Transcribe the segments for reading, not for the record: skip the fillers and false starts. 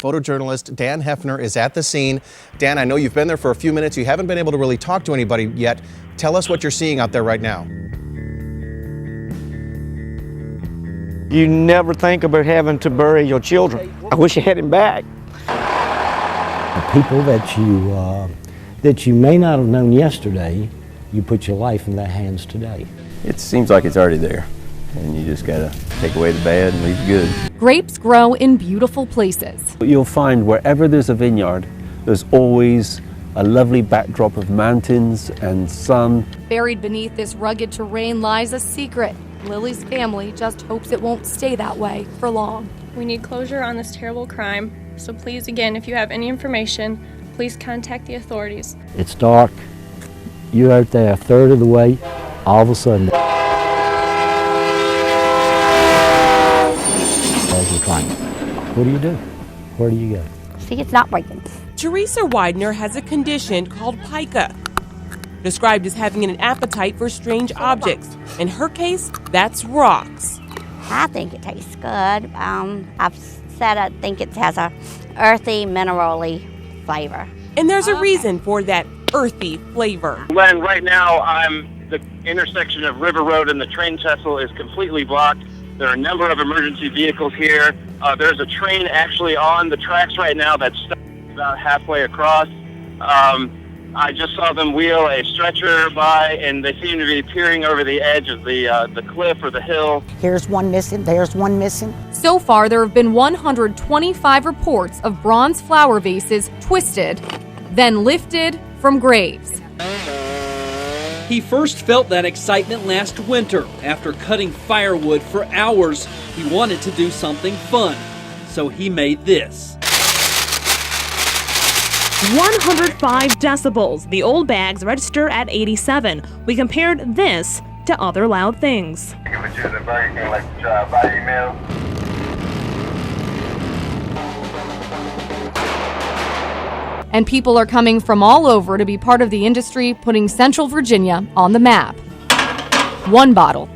Photojournalist Dan Heffner is at the scene. Dan, I know you've been there for a few minutes. You haven't been able to really talk to anybody yet. Tell us what you're seeing out there right now. You never think about having to bury your children. I wish I had him back. The people that you may not have known yesterday, you put your life in their hands today. It seems like it's already there, and you just gotta take away the bad and leave the good. Grapes grow in beautiful places. You'll find wherever there's a vineyard, there's always a lovely backdrop of mountains and sun. Buried beneath this rugged terrain lies a secret. Lily's family just hopes it won't stay that way for long. We need closure on this terrible crime, so please, again, if you have any information, please contact the authorities. It's dark. You're out there a third of the way. All of a sudden, what do you do? Where do you go? See, it's not breaking. Teresa Widener has a condition called pica, described as having an appetite for strange objects. In her case, that's rocks. I think it tastes good. I've said I think it has a earthy, minerally flavor. And there's a reason for that earthy flavor. Len, right now the intersection of River Road and the train trestle is completely blocked. There are a number of emergency vehicles here. There's a train actually on the tracks right now that's stuck about halfway across. I just saw them wheel a stretcher by, and they seem to be peering over the edge of the cliff or the hill. Here's one missing, there's one missing. So far, there have been 125 reports of bronze flower vases twisted, then lifted from graves. He first felt that excitement last winter. After cutting firewood for hours, he wanted to do something fun. So he made this. 105 decibels. The old bags register at 87. We compared this to other loud things. And people are coming from all over to be part of the industry, putting Central Virginia on the map. One bottle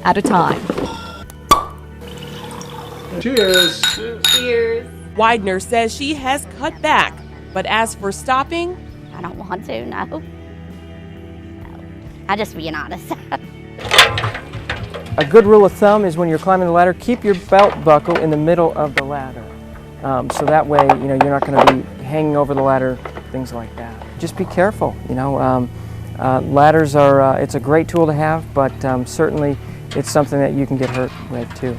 at a time. Cheers. Cheers. Widener says she has cut back, but as for stopping, I don't want to, no. I'm just being honest. A good rule of thumb is when you're climbing the ladder, keep your belt buckle in the middle of the ladder. So that way, you're not going to be hanging over the ladder, things like that. Just be careful, ladders are, it's a great tool to have, but certainly it's something that you can get hurt with too.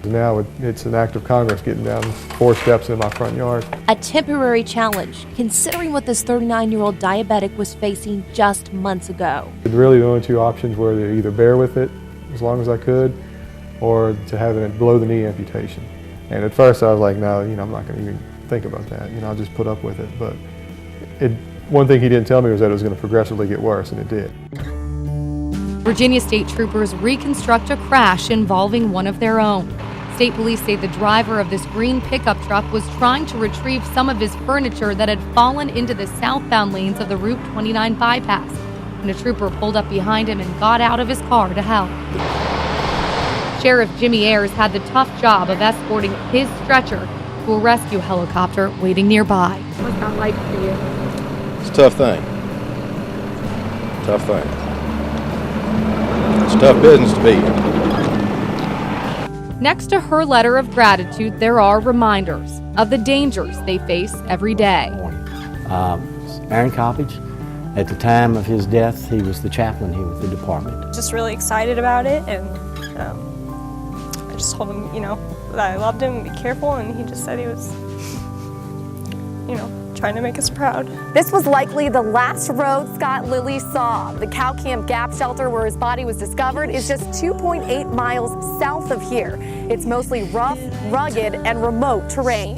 Now it's an act of Congress getting down 4 steps in my front yard. A temporary challenge, considering what this 39-year-old diabetic was facing just months ago. Really the only 2 options were to either bear with it as long as I could, or to have a below-the-knee amputation. And at first I was like, no, I'm not going to even think about that. I'll just put up with it. But one thing he didn't tell me was that it was going to progressively get worse, and it did. Virginia State Troopers reconstruct a crash involving one of their own. State police say the driver of this green pickup truck was trying to retrieve some of his furniture that had fallen into the southbound lanes of the Route 29 bypass when a trooper pulled up behind him and got out of his car to help. Sheriff Jimmy Ayers had the tough job of escorting his stretcher to a rescue helicopter waiting nearby. What's that like for you? It's a tough thing. Tough thing. It's a tough business to be in. Next to her letter of gratitude, there are reminders of the dangers they face every day. Aaron Coppage, at the time of his death, he was the chaplain here with the department. Just really excited about it, and I just told him, that I loved him and be careful, and he just said he was, trying to make us proud. This was likely the last road Scott Lilly saw. The Cow Camp Gap Shelter where his body was discovered is just 2.8 miles south of here. It's mostly rough, rugged, and remote terrain.